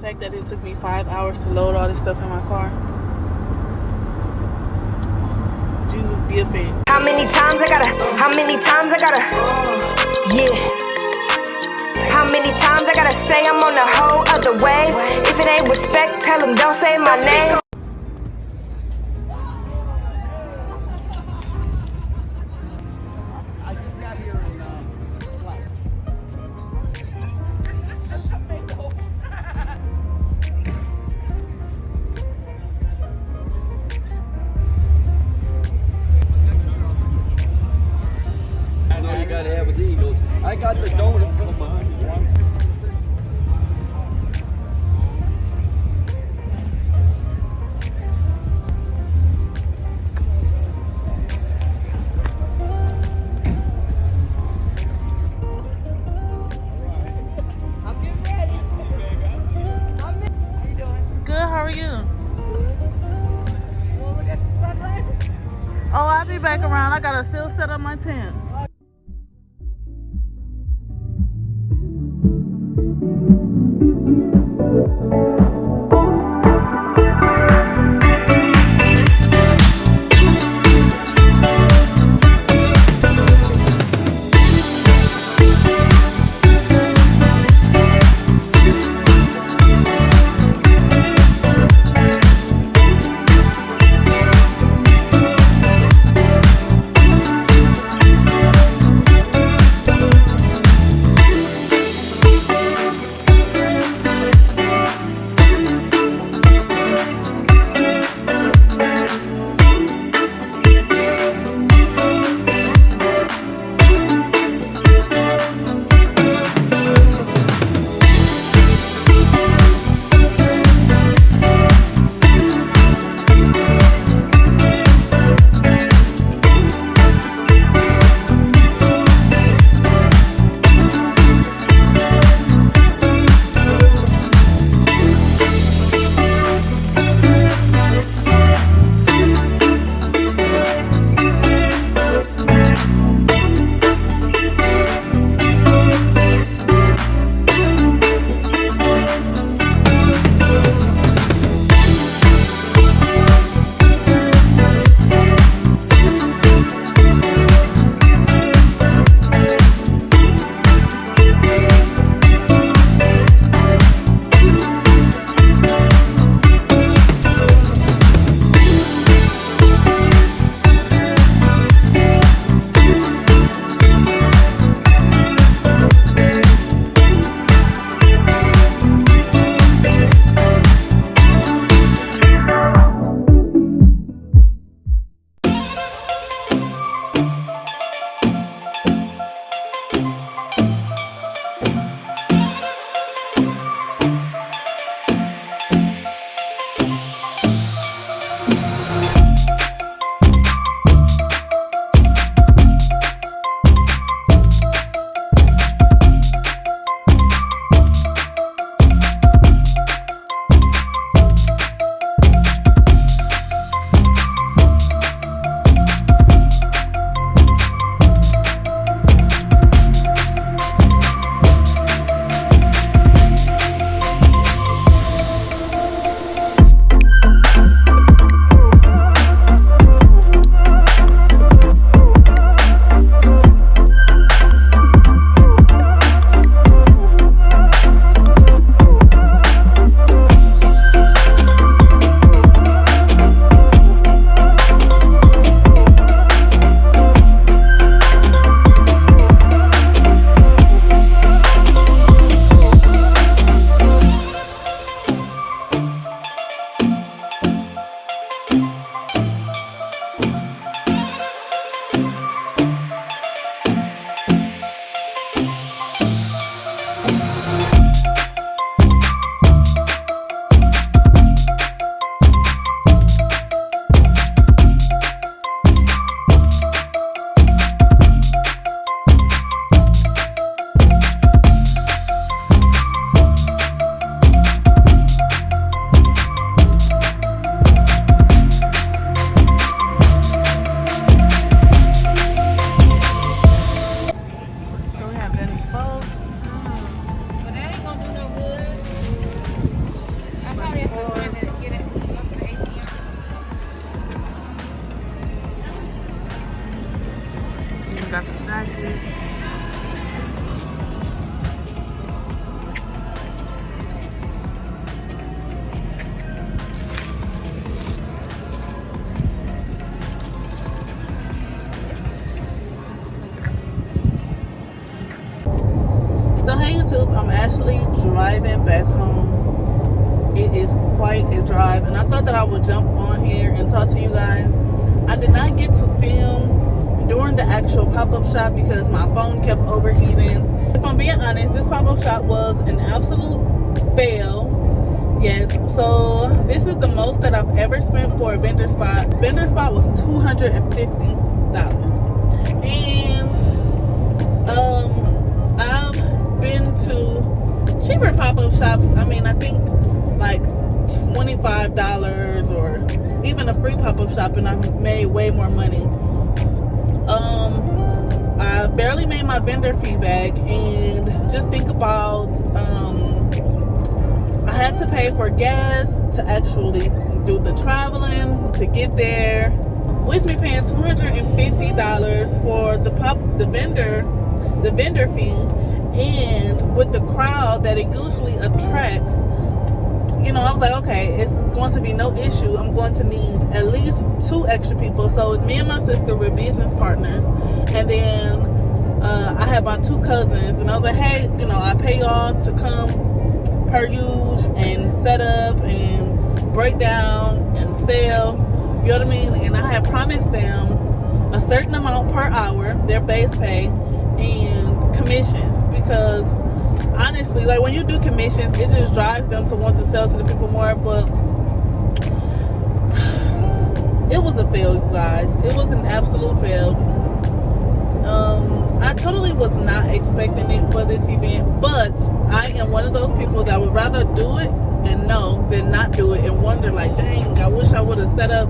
fact that it took me 5 hours to load all this stuff in my car. Jesus be a fan. How many times I gotta, yeah. How many times I gotta say I'm on the whole other wave? If it ain't respect, tell them don't say my name. Gotta have with Eagles. I got the donut from behind you. I'm getting ready. How you doing? Good, how are you? You wanna look at some sunglasses? Oh, I'll be back around. I gotta still set up my tent. actually driving back home. It is quite a drive, and I thought that I would jump on here and talk to you guys. I did not get to film during the actual pop-up shop because my phone kept overheating. If I'm being honest, this pop-up shop was an absolute fail. Yes, so this is the most that I've ever spent for a vendor spot. Vendor spot was $250. And I've been to cheaper pop-up shops. I mean, I think like $25 or even a free pop-up shop, and I made way more money. I barely made my vendor fee back, and just think about I had to pay for gas to actually do the traveling to get there, with me paying $250 for the vendor fee, and with the crowd that it usually attracts. You know, I was like, okay, it's going to be no issue. I'm going to need at least 2 extra people. So it's me and my sister, we're business partners. And then I had my 2 cousins, and I was like, hey, you know, I pay y'all to come per use and set up and break down and sell. You know what I mean? And I had promised them a certain amount per hour, their base pay, and commissions, because honestly, like when you do commissions, it just drives them to want to sell to the people more. But it was a fail, you guys. It was an absolute fail. I totally was not expecting it for this event, but I am one of those people that would rather do it and know than not do it and wonder, like, dang, I wish I would have set up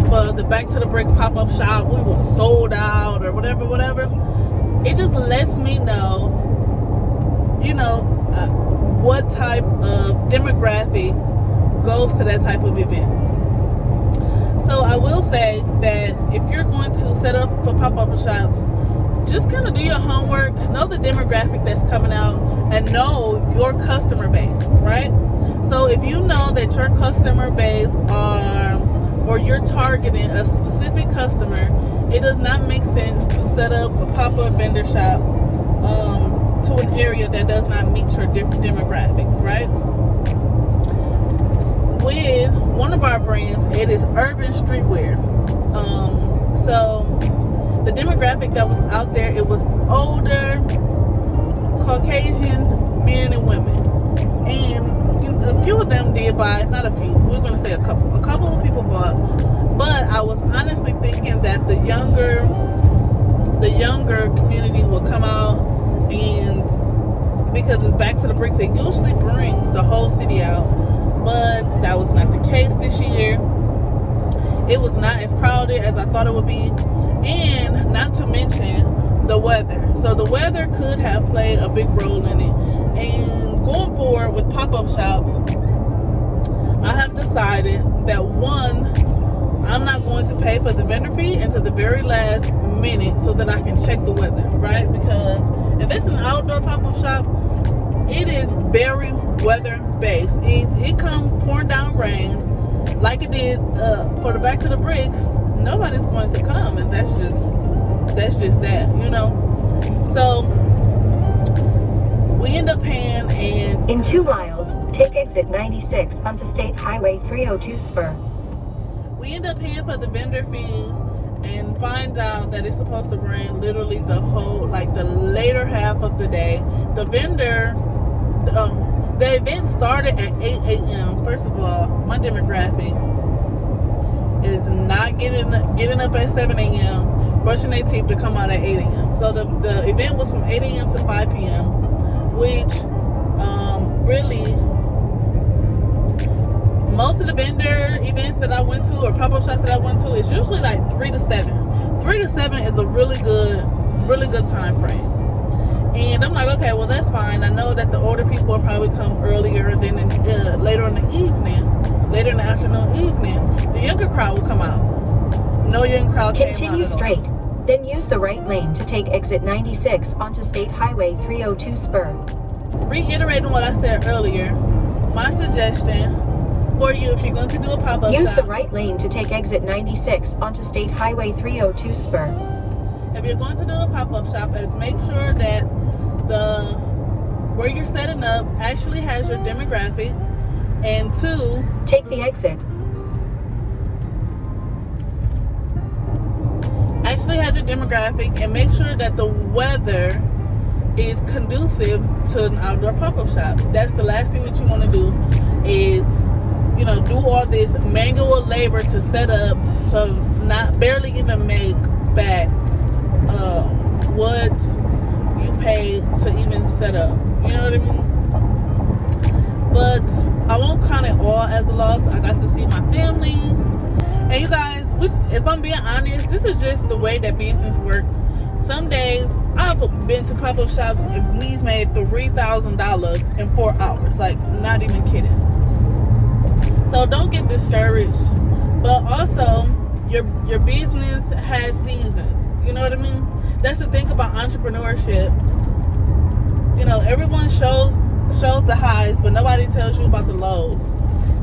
for the Back to the Bricks pop-up shop. We would have sold out or whatever. It just lets me know, you know, what type of demographic goes to that type of event. So I will say that if you're going to set up for pop-up shops, just kind of do your homework, know the demographic that's coming out, and know your customer base, right? So if you know that your customer base or you're targeting a specific customer, it does not make sense to set up a pop-up vendor shop to an area that does not meet your demographics, right? With one of our brands, it is urban streetwear. So the demographic that was out there, it was older Caucasian men and women, and a few of them did buy. Not a few, we're going to say a couple of people bought, but I was honestly thinking that the younger community will come out, and because it's Back to the Bricks, it usually brings the whole city out, but that was not the case this year. It was not as crowded as I thought it would be, and not to mention the weather. So the weather could have played a big role in it. And going forward with pop-up shops, I have decided that one, I'm not going to pay for the vendor fee until the very last minute so that I can check the weather, right? Because if it's an outdoor pop-up shop, it is very weather based. It comes pouring down rain like it did for the Back to the Bricks. Nobody's going to come, and that's just that, you know. So we end up paying, and in 2 miles, take exit 96 onto State Highway 302 spur. We end up paying for the vendor fee and find out that it's supposed to rain literally the whole, like the later half of the day. The event started at 8 a.m. First of all, my demographic is not getting up at 7 a.m., brushing their teeth to come out at 8 a.m. So the event was from 8 a.m. to 5 p.m., which really, most of the vendor events that I went to or pop-up shops that I went to is usually like 3 to 7. 3 to 7 is a really good time frame. And I'm like, okay, well, that's fine. I know that the older people will probably come earlier than later in the afternoon, evening. The younger crowd will come out. No young crowd came out. Continue straight, then use the right lane to take exit 96 onto State Highway 302 spur. Reiterating what I said earlier, my suggestion for you, if you're going to do a pop-up use shop, the right lane to take exit 96 onto State Highway 302 spur. If you're going to do a pop-up shop, is make sure that the where you're setting up actually has your demographic, and 2, Take the exit. actually has your demographic, and make sure that the weather is conducive to an outdoor pop-up shop. That's the last thing that you want to do is, you know, do all this manual labor to set up, to not barely even make back what you paid to even set up. You know what I mean? But I won't count it all as a loss. I got to see my family. And you guys, which, if I'm being honest, this is just the way that business works. Some days I've been to pop-up shops and we've made $3,000 in 4 hours. Like, not even kidding. So don't get discouraged. But also, your business has seasons. You know what I mean? That's the thing about entrepreneurship. You know, everyone shows the highs, but nobody tells you about the lows.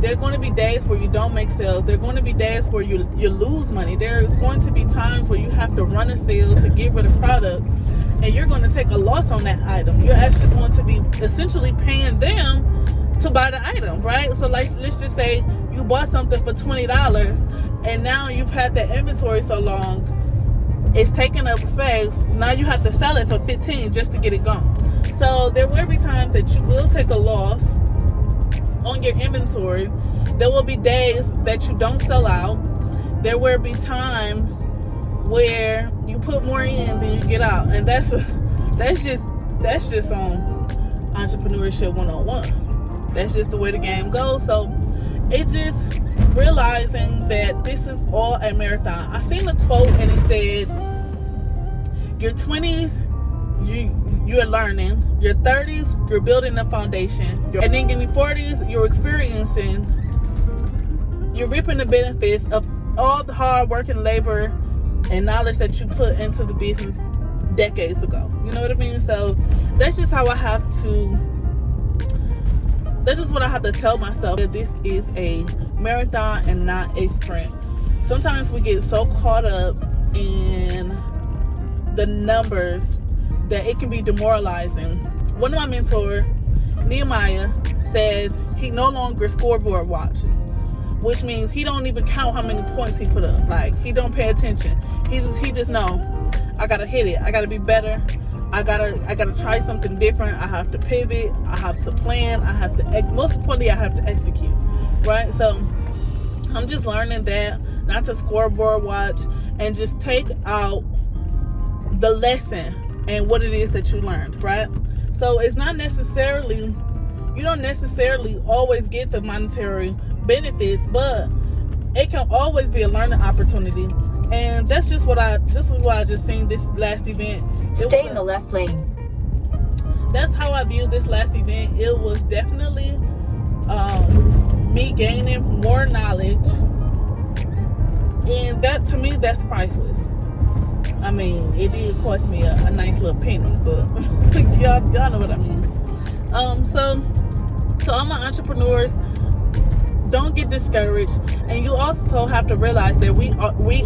There are going to be days where you don't make sales. There are going to be days where you lose money. There's going to be times where you have to run a sale to get rid of product, and you're going to take a loss on that item. You're actually going to be essentially paying them to buy the item, right? So like, let's just say you bought something for $20, and now you've had that inventory so long, it's taking up space. Now you have to sell it for $15 just to get it gone. So there will be times that you will take a loss on your inventory. There will be days that you don't sell out. There will be times where you put more in than you get out, and that's just on entrepreneurship 101. That's just the way the game goes. So it's just realizing that this is all a marathon. I seen a quote and it said, your 20s, you're learning. Your 30s, you're building a foundation. And then in your 40s, you're experiencing, you're reaping the benefits of all the hard work and labor and knowledge that you put into the business decades ago. You know what I mean? So that's just how that's just what I have to tell myself, that this is a marathon and not a sprint. Sometimes we get so caught up in the numbers that it can be demoralizing. One of my mentors, Nehemiah, says he no longer scoreboard watches, which means he don't even count how many points he put up. Like, he don't pay attention. He just know, I gotta hit it. I gotta be better. I gotta try something different. I have to pivot. I have to plan. Most importantly, I have to execute. Right? So I'm just learning that not to scoreboard watch, and just take out the lesson and what it is that you learned, right? So it's not necessarily, you don't necessarily always get the monetary benefits, but it can always be a learning opportunity. And that's just what I just seen this last event. Stay in the left lane. That's how I view this last event. It was definitely me gaining more knowledge, and that, to me, that's priceless. I mean, it did cost me a nice little penny, but y'all know what I mean. So all my entrepreneurs, don't get discouraged, and you also have to realize that we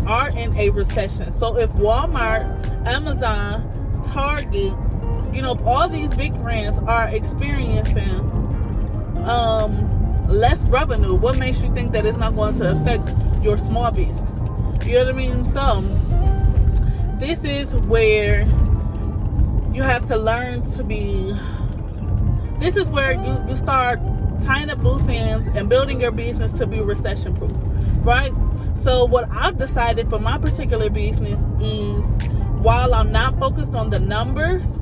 are in a recession. So if Walmart, Amazon, Target, you know, all these big brands are experiencing less revenue, what makes you think that it's not going to affect your small business? You know what I mean? So this is where you have to learn to be, this is where you start tying up loose ends and building your business to be recession proof, right? So what I've decided for my particular business is, while I'm not focused on the numbers,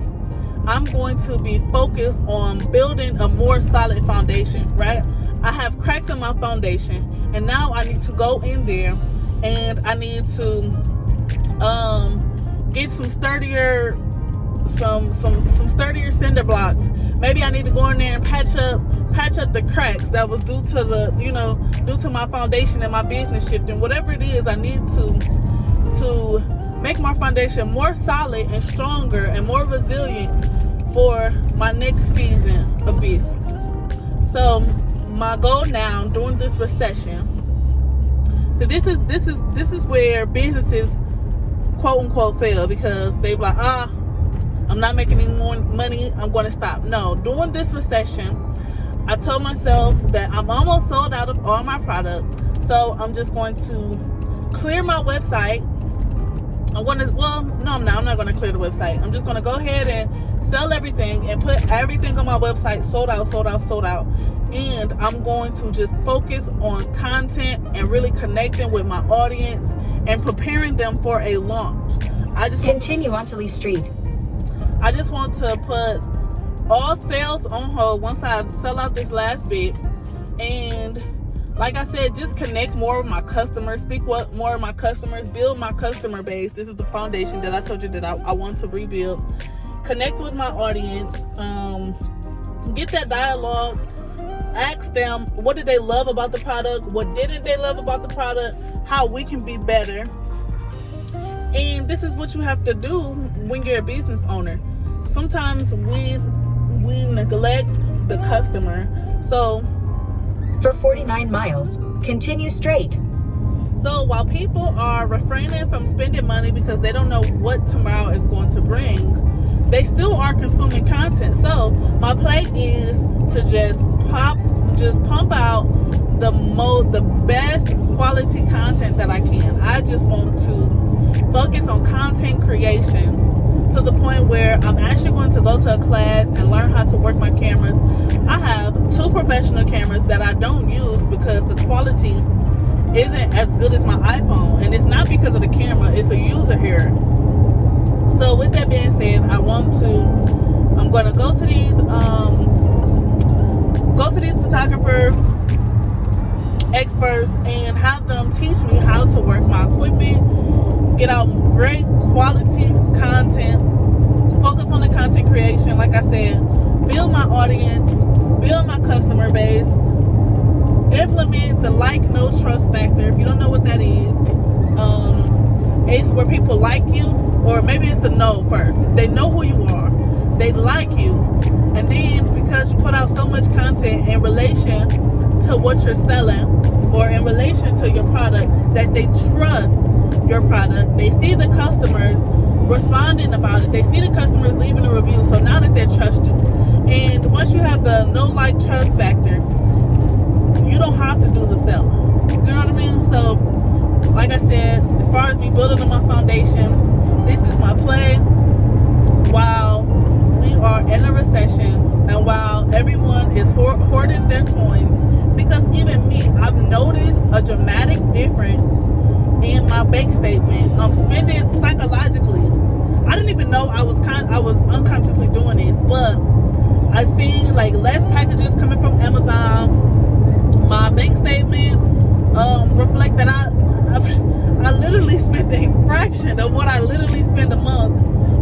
I'm going to be focused on building a more solid foundation, right? I have cracks in my foundation, and now I need to go in there and I need to get some sturdier cinder blocks. Maybe I need to go in there and patch up the cracks that was due to my foundation and my business shifting. Whatever it is, I need to make my foundation more solid and stronger and more resilient for my next season of business. So my goal now during this recession, so this is where businesses quote unquote fail, because they like, I'm not making any more money, I'm going to stop. No, during this recession, I told myself that I'm almost sold out of all my product, so I'm just going to clear my website. I'm not going to clear the website. I'm just going to go ahead and sell everything and put everything on my website sold out. And I'm going to just focus on content and really connecting with my audience and preparing them for a launch. Continue onto Lee Street. I just want to put all sales on hold once I sell out this last bit, and like I said, just connect more with my customers, speak with more of my customers, build my customer base. This is the foundation that I told you that I want to rebuild. Connect with my audience, get that dialogue, ask them what did they love about the product, what didn't they love about the product, how we can be better. And this is what you have to do when you're a business owner. Sometimes we neglect the customer. So for 49 miles, continue straight. So while people are refraining from spending money because they don't know what tomorrow is going to bring, they still are consuming content. So my play is to just pump out the best quality content that I can. I just want to focus on content creation to the point where I'm actually going to go to a class and learn how to work my cameras. I have 2 professional cameras that I don't use because the quality isn't as good as my iPhone, and it's not because of the camera, it's a user error. So with that being said, I'm going to go to these photographer experts and have them teach me how to work my equipment, get out great quality content, focus on the content creation. Like I said, build my audience, build my customer base, implement the like, no, trust factor. If you don't know what that is, it's where people like you, or maybe it's the know first. They know who you are, they like you, and then because you put out so much content in relation to what you're selling or in relation to your product, that they trust your product. They see the customers responding about it. They see the customers leaving a review. So now that they're trusted, and once you have the no, like, trust factor, you don't have to do the selling. You know what I mean? So like I said, as far as me building on my foundation, this is my play while we are in a recession and while everyone is hoarding their coins. Because even me, I've noticed a dramatic difference in my bank statement. I'm spending psychologically. I didn't even know I was unconsciously doing this, but I seen like less packages coming from Amazon. My bank statement reflect that I literally spent a fraction of what I literally spend a month.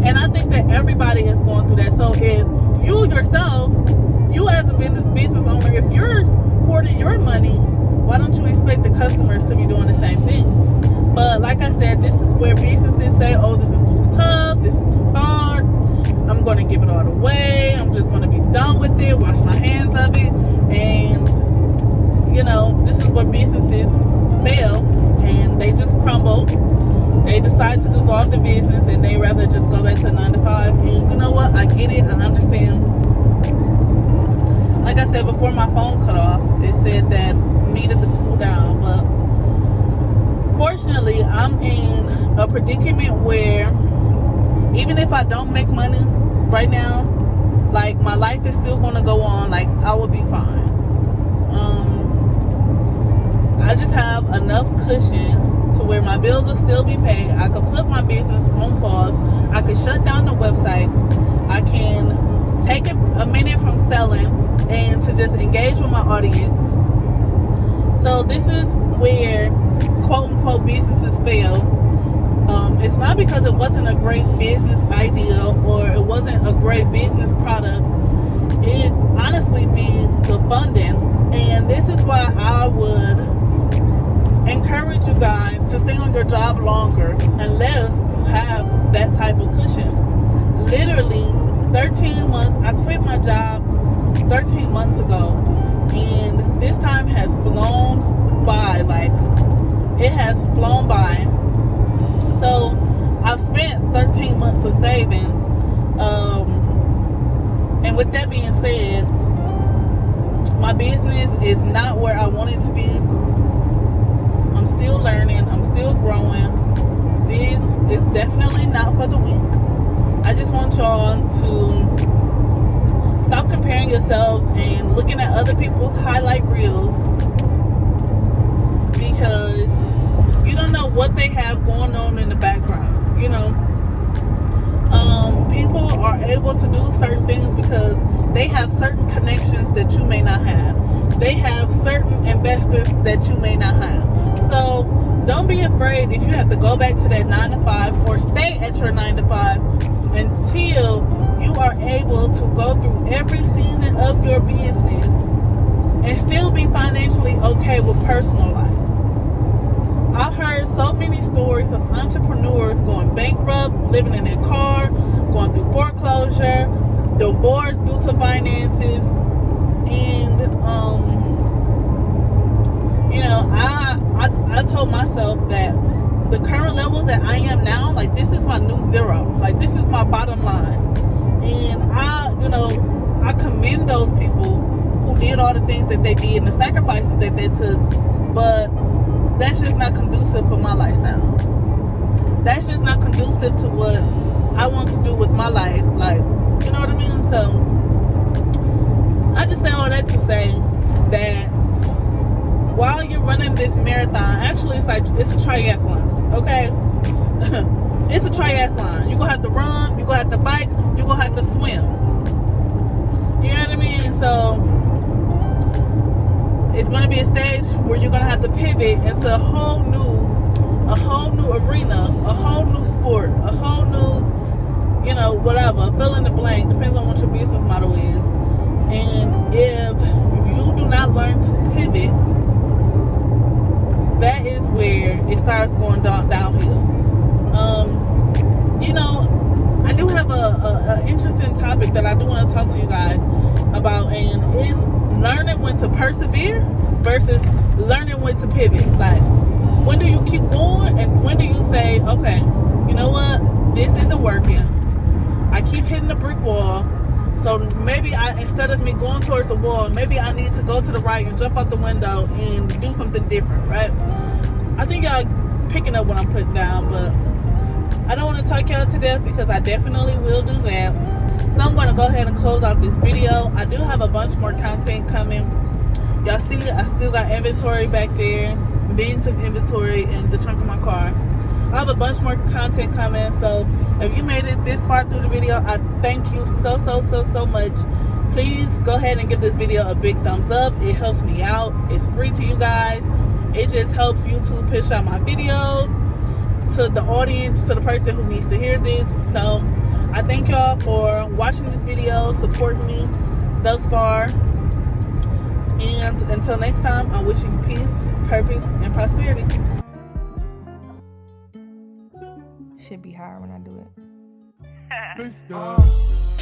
And I think that everybody is going through that. So if you yourself, you as a business owner, if you're hoarding your money, why don't you expect the customers to be doing the same thing? But like I said, this is where businesses say, oh, this is too tough, this is too hard, I'm going to give it all away, I'm just going to be done with it, wash my hands of it. And this is where businesses fail, and they just crumble. They decide to dissolve the business, and they rather just go back to 9 to 5. And you know what? I get it. I understand. Like I said before my phone cut off, it said that needed to cool down. But fortunately, I'm in a predicament where even if I don't make money right now, like my life is still going to go on. Like I will be fine. I just have enough cushion to where my bills will still be paid. I could put my business on pause. I could shut down the website. I can take a minute from selling and to just engage with my audience. So this is where quote unquote businesses fail. It's not because it wasn't a great business idea or it wasn't a great business product. It honestly be the funding. And this is why I would encourage you guys to stay on your job longer unless you have that type of cushion. Literally 13 months, I quit my job 13 months ago, and this time has flown by. Like it has flown by. So I've spent 13 months of savings And with that being said, my business is not where I want it to be. I'm still learning. I'm still growing. This is definitely not for the weak. I just want y'all to stop comparing yourselves and looking at other people's highlight reels, because you don't know what they have going on in the background. You know, people are able to do certain things because they have certain connections that you may not have. They have certain investors that you may not have. So don't be afraid if you have to go back to that 9 to 5 or stay at your 9 to 5 until you are able to go through every season of your business and still be financially okay with personal life. I've heard so many stories of entrepreneurs going bankrupt, living in their car, going through foreclosure, divorce due to finances, and you know, I told myself that the current level that I am now, like, this is my new zero, like, this is my bottom line. And I commend those people who did all the things that they did and the sacrifices that they took, but that's just not conducive for my lifestyle. That's just not conducive to what I want to do with my life. Like, you know what I mean? So I just say all that to say that while you're running this marathon, actually it's a triathlon, okay? It's a triathlon. You're gonna have to run, you're gonna have to bike, you're gonna have to swim. You know what I mean? So it's gonna be a stage where you're gonna have to pivot into a whole new arena, a whole new sport, a whole new, you know, whatever, fill in the blank, depends on what your business model is. And if you do not learn to pivot, that is where it starts going downhill. You know, I do have a interesting topic that I do want to talk to you guys about, and it's learning when to persevere versus learning when to pivot. Like, when do you keep going and when do you say, okay, you know what, this isn't working, I keep hitting the brick wall, so maybe instead of me going towards the wall, maybe I need to go to the right and jump out the window and do something different, right? I think y'all picking up what I'm putting down, but I don't want to talk y'all to death because I definitely will do that. So I'm going to go ahead and close out this video. I do have a bunch more content coming. Y'all see, I still got inventory back there, bins of inventory in the trunk of my car. I have a bunch more content coming, so if you made it this far through the video, I thank you so much. Please go ahead and give this video a big thumbs up. It helps me out. It's free to you guys. It just helps YouTube push out my videos to the audience, to the person who needs to hear this. So I thank y'all for watching this video, supporting me thus far. And until next time, I'm wishing you peace, purpose, and prosperity. Should be higher when I do it.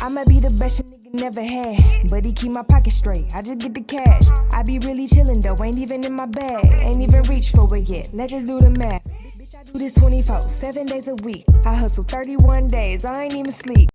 I might be the best a nigga never had, but he keep my pocket straight. I just get the cash. I be really chillin' though, ain't even in my bag. Ain't even reach for it yet. Let's just do the math. Bitch, I do this 24, 7 days a week. I hustle 31 days, I ain't even sleep.